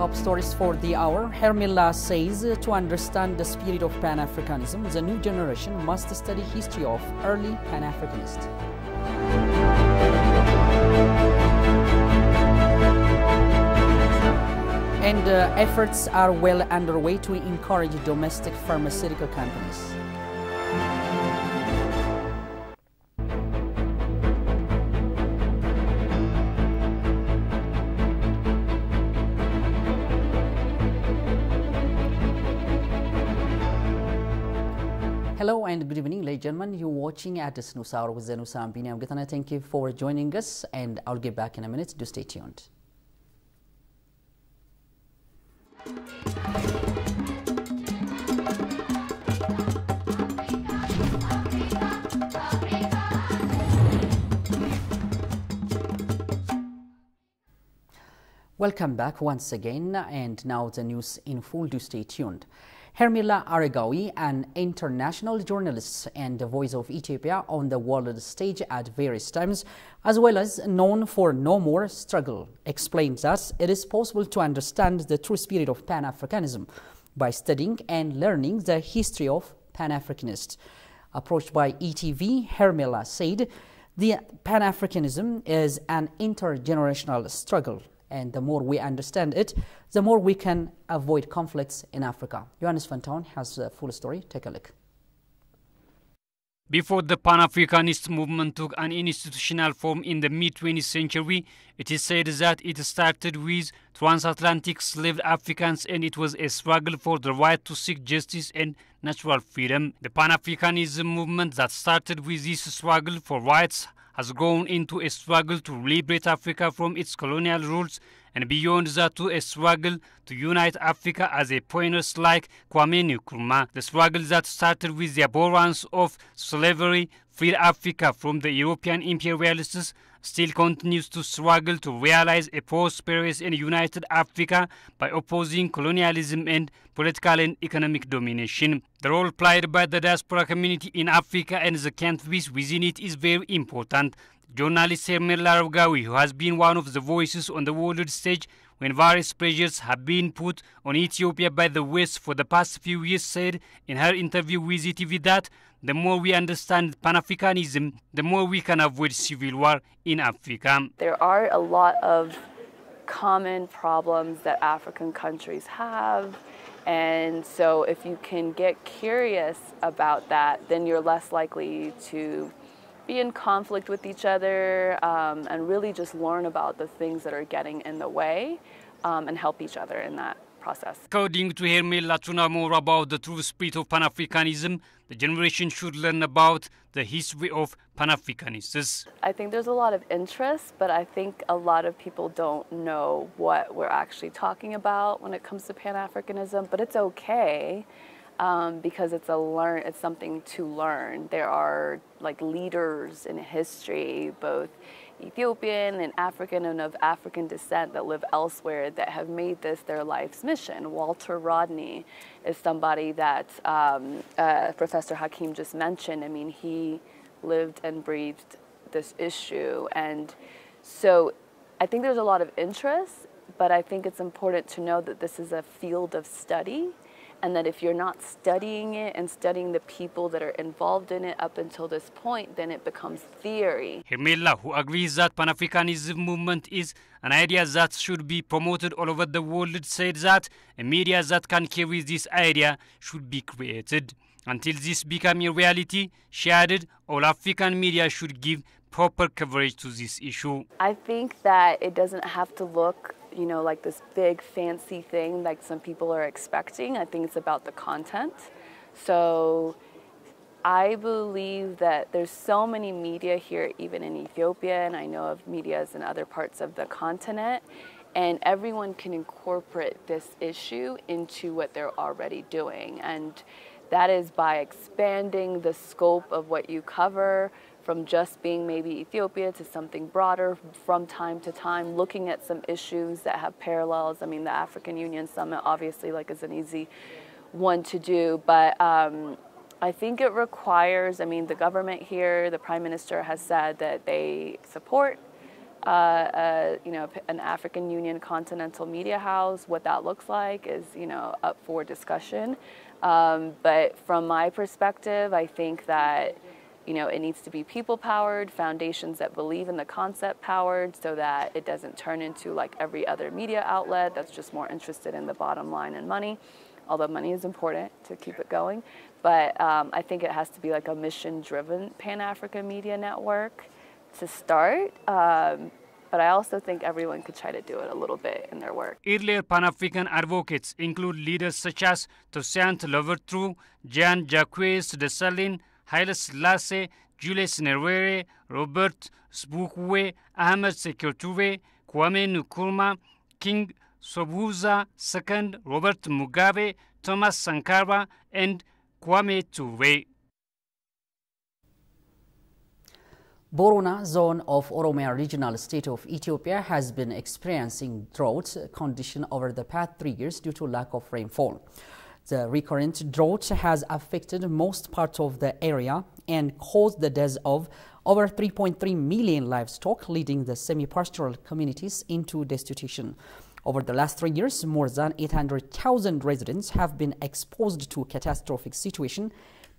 top stories for the hour. Hermila says to understand the spirit of Pan-Africanism, the new generation must study history of early Pan-Africanists. And efforts are well underway to encourage domestic pharmaceutical companies. Hello and good evening, ladies and gentlemen. You're watching at this news hour with the News Hour. I'm Gitana. Thank you for joining us, and I'll get back in a minute. Do stay tuned. Welcome back once again, and now the news in full. Do stay tuned. Hermila Aregawi, an international journalist and the voice of Ethiopia on the world stage at various times, as well as known for No More Struggle, explains that it is possible to understand the true spirit of Pan-Africanism by studying and learning the history of Pan-Africanists. Approached by ETV, Hermila said, the Pan-Africanism is an intergenerational struggle, and the more we understand it, the more we can avoid conflicts in Africa. Johannes van Town has the full story. Take a look. Before the Pan-Africanist movement took an institutional form in the mid-20th century, it is said that it started with transatlantic slave Africans, and it was a struggle for the right to seek justice and natural freedom. The Pan-Africanism movement that started with this struggle for rights has grown into a struggle to liberate Africa from its colonial rulers, and beyond that to a struggle to unite Africa as a pioneers like Kwame Nkrumah. The struggle that started with the abhorrence of slavery freed Africa from the European imperialists still continues to struggle to realize a prosperous and united Africa by opposing colonialism and political and economic domination. The role played by the diaspora community in Africa and the countries within it is very important. Journalist Hermila Aregawi, who has been one of the voices on the world stage when various pressures have been put on Ethiopia by the West for the past few years, said in her interview with ETV that the more we understand Pan-Africanism, the more we can avoid civil war in Africa. There are a lot of common problems that African countries have, and so if you can get curious about that, then you're less likely to be in conflict with each other, and really just learn about the things that are getting in the way, and help each other in that process. According to Hermila, to know more about the true spirit of Pan-Africanism, the generation should learn about the history of Pan-Africanists. I think there's a lot of interest, but I think a lot of people don't know what we're actually talking about when it comes to Pan-Africanism, but it's okay. Because it's something to learn. There are like leaders in history, both Ethiopian and African and of African descent, that live elsewhere that have made this their life's mission. Walter Rodney is somebody that Professor Hakim just mentioned. I mean, he lived and breathed this issue. And so I think there's a lot of interest, but I think it's important to know that this is a field of study, and that if you're not studying it and studying the people that are involved in it up until this point, then it becomes theory. Hermila, who agrees that Pan-Africanism movement is an idea that should be promoted all over the world, said that a media that can carry this idea should be created. Until this becomes a reality, she added, all African media should give proper coverage to this issue. I think that it doesn't have to look, you know, like this big fancy thing like some people are expecting. I think it's about the content. So I believe that there's so many media here, even in Ethiopia, and I know of medias in other parts of the continent, and everyone can incorporate this issue into what they're already doing. And that is by expanding the scope of what you cover, from just being maybe Ethiopia to something broader from time to time, looking at some issues that have parallels. I mean, the African Union Summit obviously is an easy one to do, but I think it requires, I mean, the government here, the Prime Minister has said that they support an African Union Continental Media House. What that looks like is, up for discussion. But from my perspective, I think that, it needs to be people-powered, foundations that believe in the concept powered, so that it doesn't turn into like every other media outlet that's just more interested in the bottom line and money, although money is important to keep it going. But I think it has to be like a mission-driven Pan-African media network to start. But I also think everyone could try to do it a little bit in their work. Earlier Pan-African advocates include leaders such as Toussaint Louverture, Jean-Jacques Dessalines, Haile Selassie, Julius Nyerere, Robert Sobukwe, Ahmed Sékou Touré, Kwame Nkrumah, King Sobhuza II, Robert Mugabe, Thomas Sankara, and Kwame Touré. Borona zone of Oromia regional state of Ethiopia has been experiencing drought condition over the past 3 years due to lack of rainfall. The recurrent drought has affected most parts of the area and caused the deaths of over 3.3 million livestock, leading the semi-pastoral communities into destitution. Over the last 3 years, more than 800,000 residents have been exposed to a catastrophic situation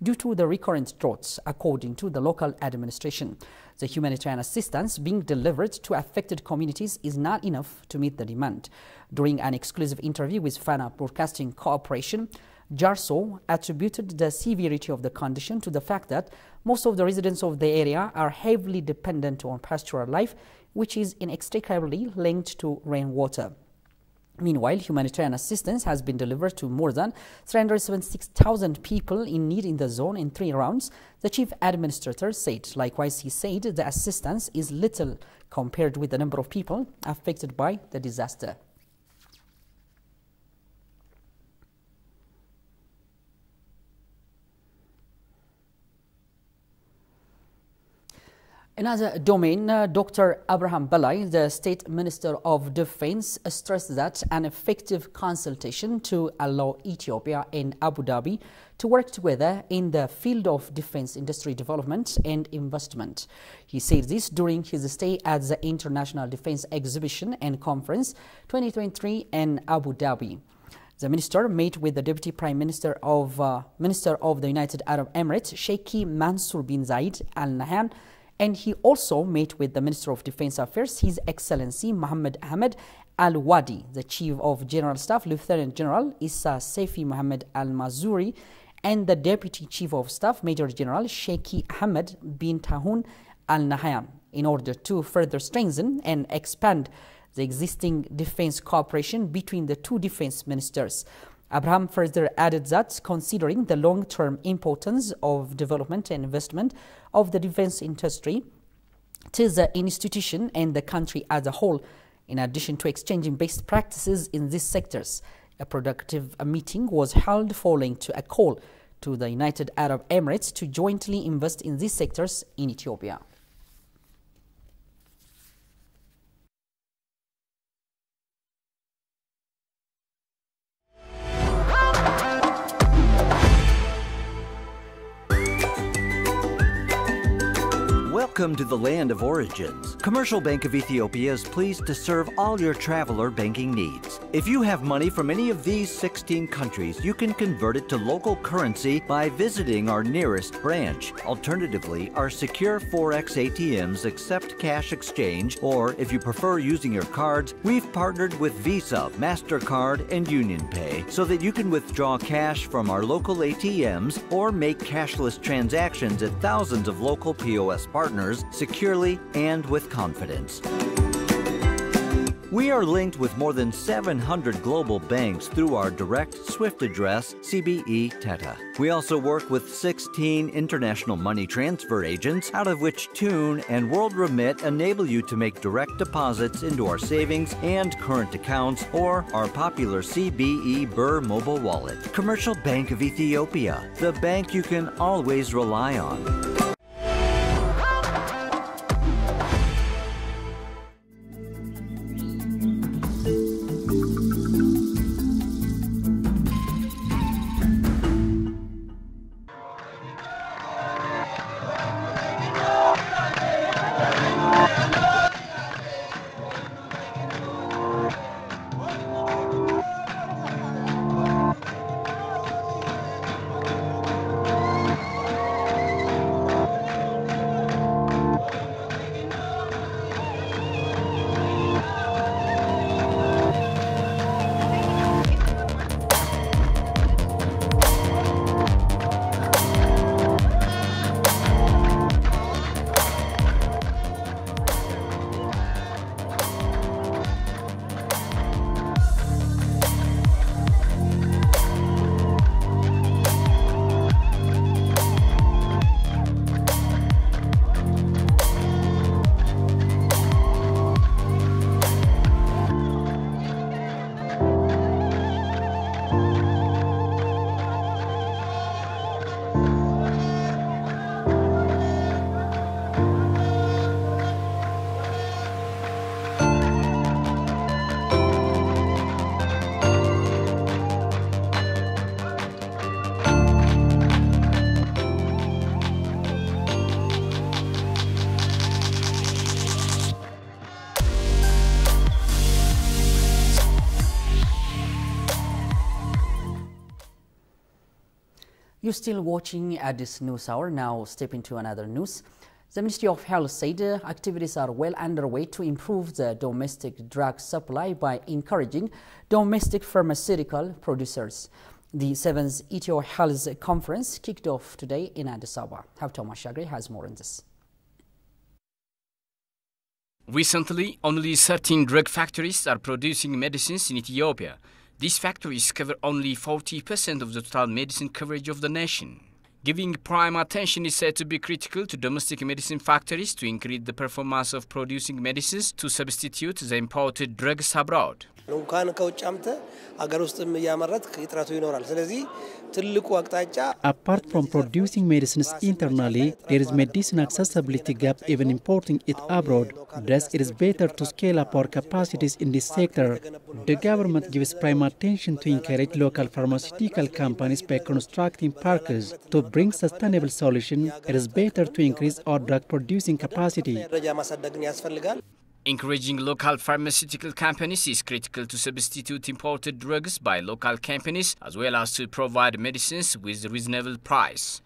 due to the recurrent droughts, according to the local administration. The humanitarian assistance being delivered to affected communities is not enough to meet the demand. During an exclusive interview with Fana Broadcasting Corporation, Jarso attributed the severity of the condition to the fact that most of the residents of the area are heavily dependent on pastoral life, which is inextricably linked to rainwater. Meanwhile, humanitarian assistance has been delivered to more than 376,000 people in need in the zone in 3 rounds, the chief administrator said. Likewise, he said the assistance is little compared with the number of people affected by the disaster. Another domain, Dr. Abraham Balai, the State Minister of Defense, stressed that an effective consultation to allow Ethiopia and Abu Dhabi to work together in the field of defense industry development and investment. He said this during his stay at the International Defense Exhibition and Conference 2023 in Abu Dhabi. The minister met with the Deputy Prime Minister of the United Arab Emirates, Sheikh Mansour bin Zayed Al Nahyan, and he also met with the Minister of Defense Affairs, His Excellency Mohammed Ahmed Al-Wadi, the Chief of General Staff, Lieutenant General Issa Saifi Mohammed Al-Mazuri, and the Deputy Chief of Staff, Major General Sheikh Ahmed bin Tahun Al-Nahyan, in order to further strengthen and expand the existing defense cooperation between the two defense ministers. Abraham further added that, considering the long-term importance of development and investment of the defense industry to the institution and the country as a whole, in addition to exchanging best practices in these sectors, a productive meeting was held following to a call to the United Arab Emirates to jointly invest in these sectors in Ethiopia. Welcome to the land of origins. Commercial Bank of Ethiopia is pleased to serve all your traveler banking needs. If you have money from any of these 16 countries, you can convert it to local currency by visiting our nearest branch. Alternatively, our secure Forex ATMs accept cash exchange, or if you prefer using your cards, we've partnered with Visa, MasterCard, and UnionPay so that you can withdraw cash from our local ATMs or make cashless transactions at thousands of local POS partners securely and with confidence. We are linked with more than 700 global banks through our direct SWIFT address, CBE Teta. We also work with 16 international money transfer agents, out of which Tune and WorldRemit enable you to make direct deposits into our savings and current accounts or our popular CBE Birr mobile wallet. Commercial Bank of Ethiopia, the bank you can always rely on. You're still watching at this news hour. Now step into another news. The Ministry of Health said activities are well underway to improve the domestic drug supply by encouraging domestic pharmaceutical producers. The 7th Ethio Health Conference kicked off today in Addis Ababa. Haftam Ashagri has more on this. Recently, only 13 drug factories are producing medicines in Ethiopia. These factories cover only 40% of the total medicine coverage of the nation. Giving prime attention is said to be critical to domestic medicine factories to increase the performance of producing medicines to substitute the imported drugs abroad. Apart from producing medicines internally, there is medicine accessibility gap even importing it abroad. Thus, it is better to scale up our capacities in this sector. The government gives prime attention to encourage local pharmaceutical companies by constructing parks. To bring sustainable solutions, it is better to increase our drug producing capacity. Encouraging local pharmaceutical companies is critical to substitute imported drugs by local companies as well as to provide medicines with a reasonable price.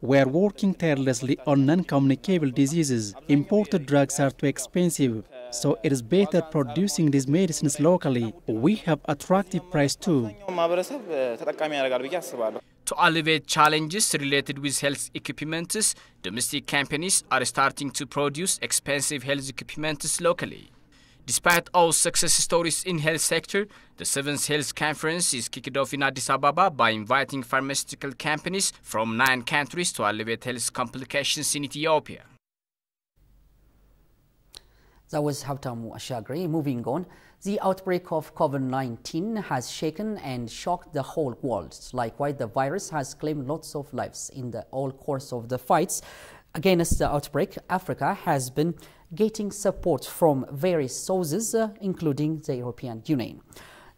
We are working tirelessly on non-communicable diseases. Imported drugs are too expensive, so it is better producing these medicines locally. We have attractive price too. To alleviate challenges related with health equipments, domestic companies are starting to produce expensive health equipments locally. Despite all success stories in health sector, the 7th Health Conference is kicked off in Addis Ababa by inviting pharmaceutical companies from 9 countries to alleviate health complications in Ethiopia. That was Haftam Ashagri. Moving on, the outbreak of COVID-19 has shaken and shocked the whole world. Likewise, the virus has claimed lots of lives. In the whole course of the fights against the outbreak, Africa has been getting support from various sources, including the European Union.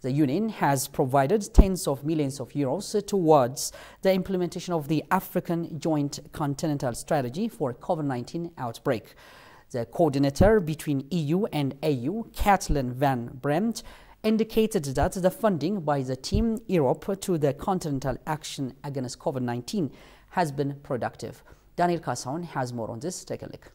The Union has provided tens of millions of euros towards the implementation of the African Joint Continental Strategy for COVID-19 outbreak. The coordinator between EU and AU, Kathleen Van Bremt, indicated that the funding by the Team Europe to the Continental Action Against COVID-19 has been productive. Daniel Kassaun has more on this. Take a look.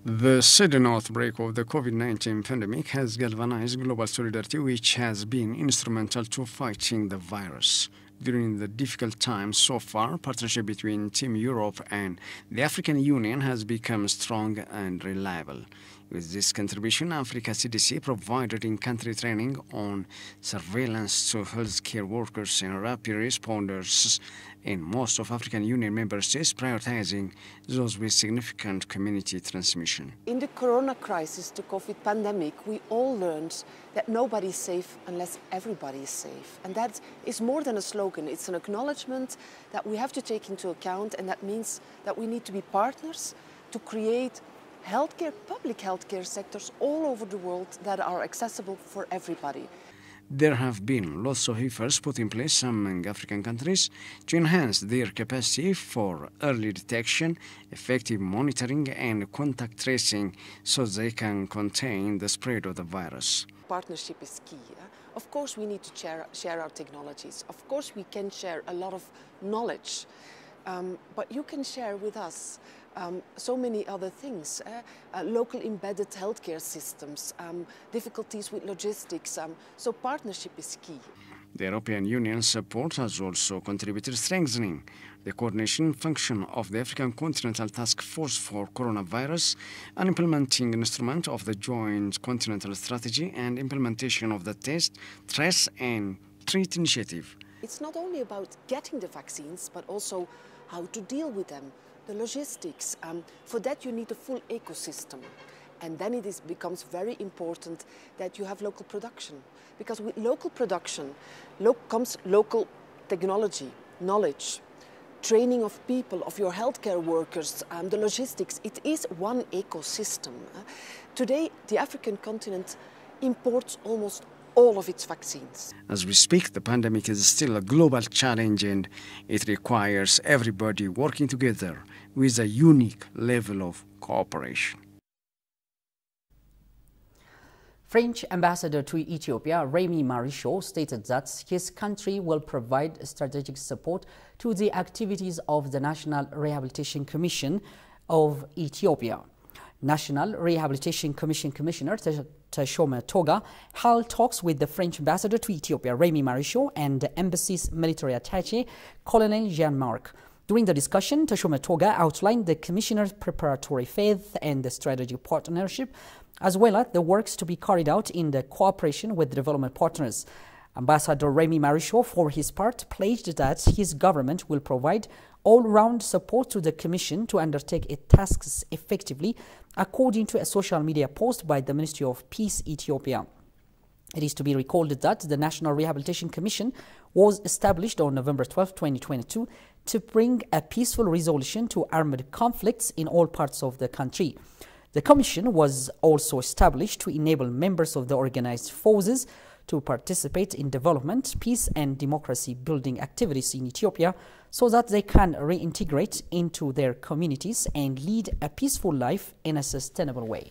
The sudden outbreak of the COVID-19 pandemic has galvanized global solidarity, which has been instrumental to fighting the virus. During the difficult times so far, partnership between Team Europe and the African Union has become strong and reliable. With this contribution, Africa CDC provided in-country training on surveillance to healthcare workers and rapid responders in most of African Union member states, prioritizing those with significant community transmission. In the corona crisis, the COVID pandemic, we all learned that nobody is safe unless everybody is safe. And that is more than a slogan, it's an acknowledgement that we have to take into account, and that means that we need to be partners to create healthcare, public healthcare sectors all over the world that are accessible for everybody. There have been lots of efforts put in place among African countries to enhance their capacity for early detection, effective monitoring and contact tracing so they can contain the spread of the virus. Partnership is key. Of course we need to share our technologies. Of course we can share a lot of knowledge, but you can share with us so many other things, local embedded healthcare systems, difficulties with logistics, so partnership is key. The European Union's support has also contributed to strengthening the coordination function of the African Continental Task Force for Coronavirus, an implementing instrument of the Joint Continental Strategy and implementation of the Test, Trace and Treat initiative. It's not only about getting the vaccines, but also how to deal with them. The logistics, for that you need a full ecosystem. And then it becomes very important that you have local production. Because with local production comes local technology, knowledge, training of people, of your healthcare workers, the logistics. It is one ecosystem. Today, the African continent imports almost all of its vaccines. As we speak, the pandemic is still a global challenge and it requires everybody working together with a unique level of cooperation. French ambassador to Ethiopia, Remy Marichal, stated that his country will provide strategic support to the activities of the National Rehabilitation Commission of Ethiopia. National Rehabilitation Commission Commissioner Teshome Toga held talks with the French ambassador to Ethiopia, Remy Marichal, and the embassy's military attaché, Colonel Jean-Marc. During the discussion, Teshome Toga outlined the Commissioner's preparatory phase and the strategic partnership, as well as the works to be carried out in the cooperation with development partners. Ambassador Remy Marichal, for his part, pledged that his government will provide all-round support to the Commission to undertake its tasks effectively, according to a social media post by the Ministry of Peace Ethiopia. It is to be recalled that the National Rehabilitation Commission was established on November 12, 2022, to bring a peaceful resolution to armed conflicts in all parts of the country. The Commission was also established to enable members of the organized forces to participate in development, peace and democracy building activities in Ethiopia so that they can reintegrate into their communities and lead a peaceful life in a sustainable way.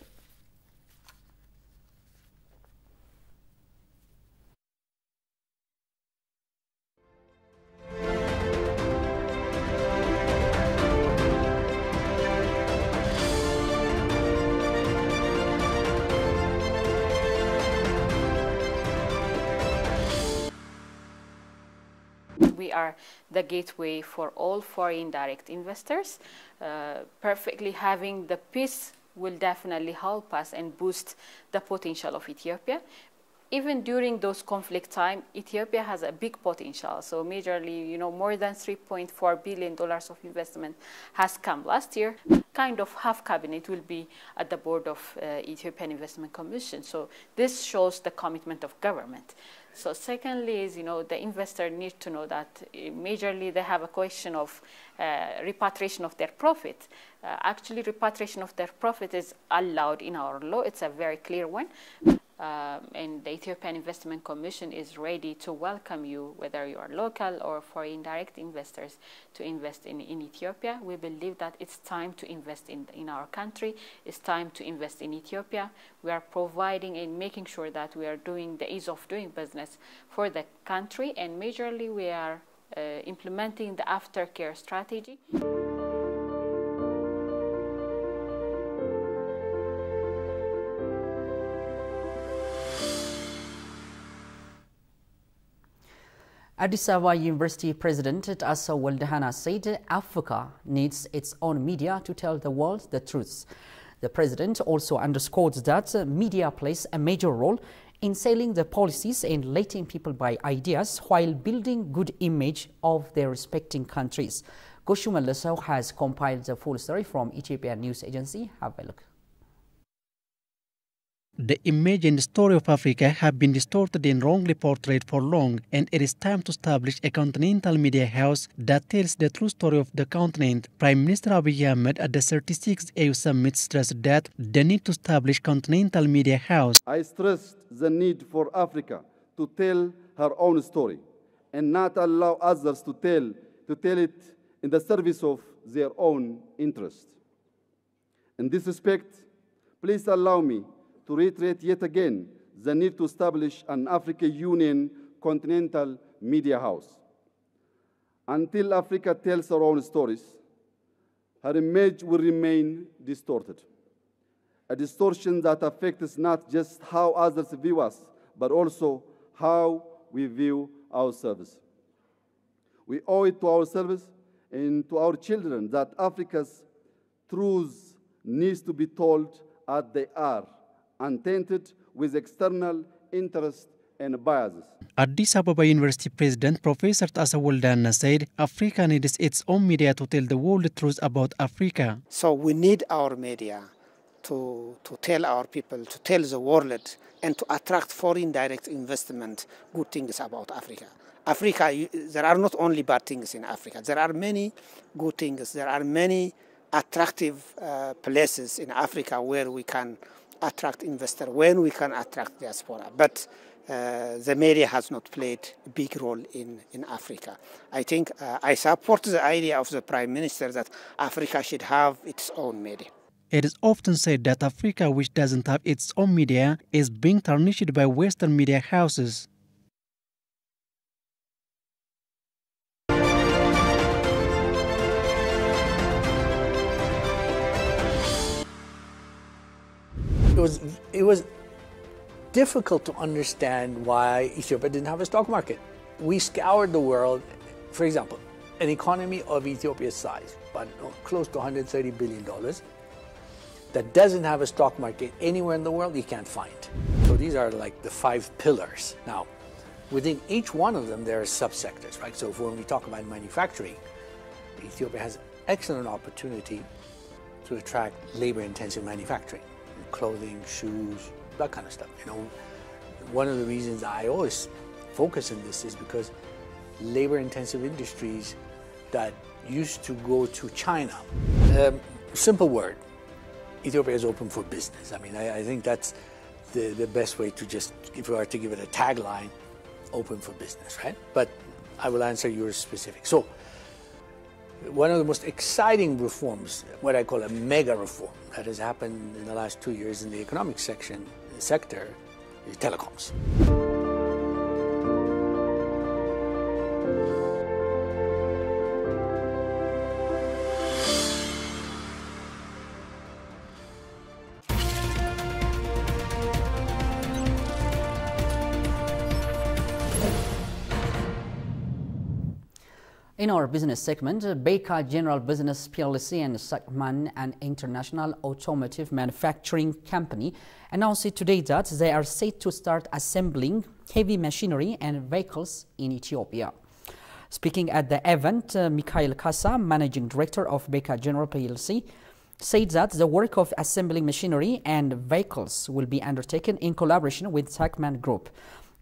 We are the gateway for all foreign direct investors. Perfectly having the peace will definitely help us and boost the potential of Ethiopia. Even during those conflict time, Ethiopia has a big potential. So majorly, more than $3.4 billion of investment has come last year. Kind of half cabinet will be at the board of Ethiopian Investment Commission. So this shows the commitment of government. So secondly is, the investor needs to know that majorly they have a question of repatriation of their profit. Actually, repatriation of their profit is allowed in our law. It's a very clear one. And the Ethiopian Investment Commission is ready to welcome you, whether you are local or foreign direct investors, to invest in Ethiopia. We believe that it's time to invest in our country. It's time to invest in Ethiopia. We are providing and making sure that we are doing the ease of doing business for the country, and majorly we are implementing the aftercare strategy. Addis Ababa University President Assa Waldehana said Africa needs its own media to tell the world the truth. The president also underscored that media plays a major role in selling the policies and letting people buy ideas while building good image of their respecting countries. Goshu Meleso has compiled the full story from Ethiopian News Agency. Have a look. The image and story of Africa have been distorted and wrongly portrayed for long, and it is time to establish a continental media house that tells the true story of the continent. Prime Minister Abiy Ahmed at the 36th AU Summit stressed that the need to establish continental media house. I stressed the need for Africa to tell her own story and not allow others to tell it in the service of their own interest. In this respect, please allow me to reiterate yet again the need to establish an Africa Union continental media house. Until Africa tells her own stories, her image will remain distorted. A distortion that affects not just how others view us, but also how we view ourselves. We owe it to ourselves and to our children that Africa's truths needs to be told as they are, untainted with external interest and biases. Addis Ababa University President Professor Assa Waldehana said Africa needs its own media to tell the world the truth about Africa. So we need our media to tell our people, to tell the world, and to attract foreign direct investment, good things about Africa. Africa, there are not only bad things in Africa. There are many good things. There are many attractive places in Africa where we can attract investors, when we can attract diaspora. But the media has not played a big role in Africa. I think I support the idea of the Prime Minister that Africa should have its own media. It is often said that Africa, which doesn't have its own media, is being tarnished by Western media houses. It was difficult to understand why Ethiopia didn't have a stock market. We scoured the world. For example, an economy of Ethiopia's size, but close to $130 billion, that doesn't have a stock market anywhere in the world, you can't find. So these are like the 5 pillars. Now, within each one of them, there are subsectors, right? So when we talk about manufacturing, Ethiopia has excellent opportunity to attract labor-intensive manufacturing, clothing, shoes, that kind of stuff. You know, one of the reasons I always focus on this is because labor-intensive industries that used to go to China. Simple word, Ethiopia is open for business. I mean, I think that's the best way to just, if we were to give it a tagline, open for business, right? But I will answer yours specific. So, one of the most exciting reforms, what I call a mega reform, that has happened in the last 2 years in the economic sector, is telecoms. In our business segment, Baker General Business PLC and Sakman, an international automotive manufacturing company, announced today that they are set to start assembling heavy machinery and vehicles in Ethiopia. Speaking at the event, Mikhail Kassa, managing director of Baker General PLC, said that the work of assembling machinery and vehicles will be undertaken in collaboration with Sakman Group.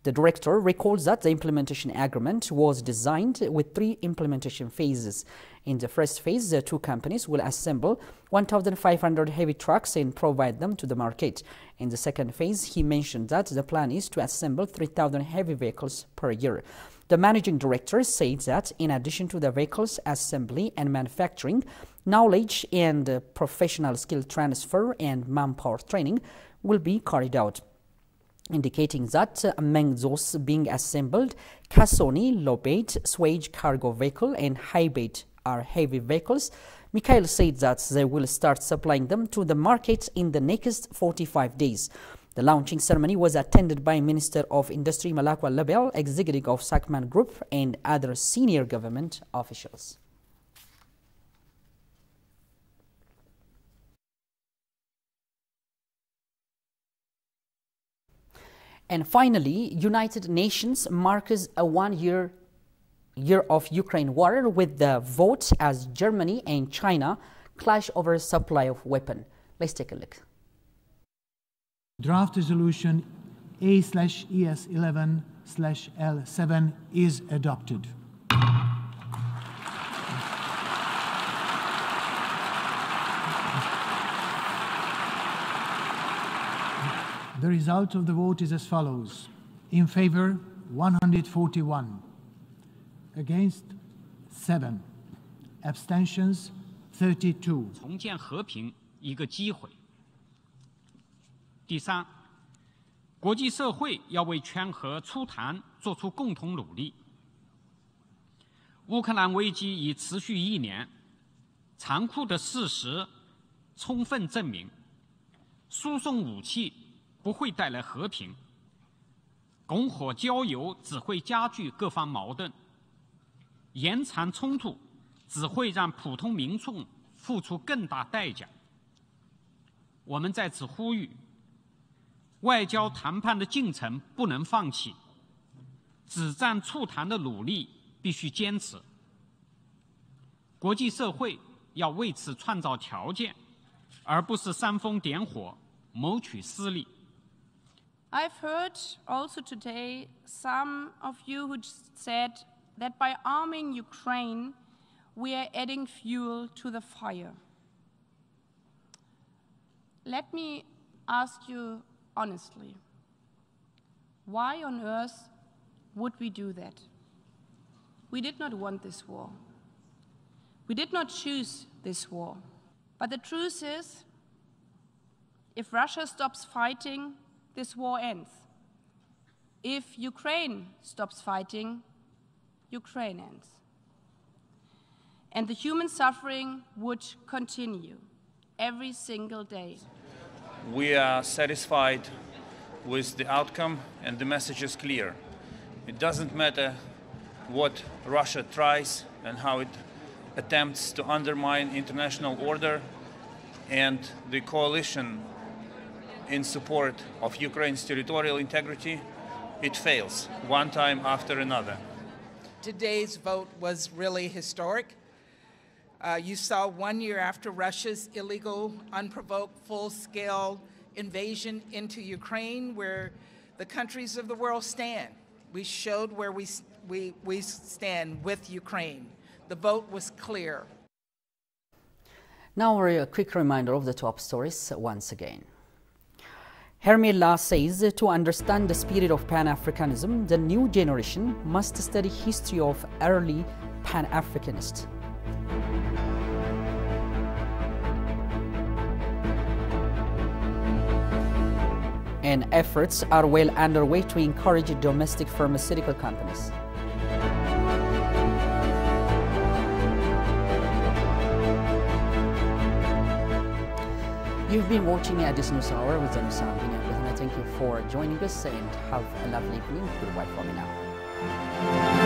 The director recalls that the implementation agreement was designed with 3 implementation phases. In the first phase, the 2 companies will assemble 1,500 heavy trucks and provide them to the market. In the second phase, he mentioned that the plan is to assemble 3,000 heavy vehicles per year. The managing director said that in addition to the vehicles assembly and manufacturing, knowledge and professional skill transfer and manpower training will be carried out, indicating that among those being assembled, Cassoni, low-bed, Swage cargo vehicle and high-bed are heavy vehicles. Mikhail said that they will start supplying them to the market in the next 45 days. The launching ceremony was attended by Minister of Industry Malakwa Label, executive of Sakman Group, and other senior government officials. And finally, United Nations marks a 1 year of Ukraine war with the vote as Germany and China clash over supply of weapon. Let's take a look. Draft resolution A/ES11/L7 is adopted. The result of the vote is as follows. In favor, 141. Against, 7. Abstentions, 32. 重建和平一个机会。第三，国际社会要为劝和促谈作出共同努力。乌克兰危机已持续1年，残酷的事实充分证明，输送武器不会带来和平，拱火浇油只会加剧各方矛盾，延长冲突只会让普通民众付出更大代价。我们在此呼吁，外交谈判的进程不能放弃，止战促谈的努力必须坚持。国际社会要为此创造条件，而不是煽风点火，谋取私利。 I've heard also today some of you who said that by arming Ukraine, we are adding fuel to the fire. Let me ask you honestly, why on earth would we do that? We did not want this war. We did not choose this war. But the truth is If Russia stops fighting, this war ends. If Ukraine stops fighting, Ukraine ends. And the human suffering would continue every single day. We are satisfied with the outcome, and the message is clear. It doesn't matter what Russia tries and how it attempts to undermine international order, and the coalition in support of Ukraine's territorial integrity, it fails one time after another. Today's vote was really historic. You saw 1 year after Russia's illegal, unprovoked, full-scale invasion into Ukraine, where the countries of the world stand. We showed where we stand with Ukraine. The vote was clear. Now a quick reminder of the top stories once again. Hermila says to understand the spirit of Pan-Africanism, the new generation must study history of early Pan-Africanists. And efforts are well underway to encourage domestic pharmaceutical companies. You've been watching Addis News Hour with Anusa Thank you for joining us and have a lovely evening. Goodbye for me now.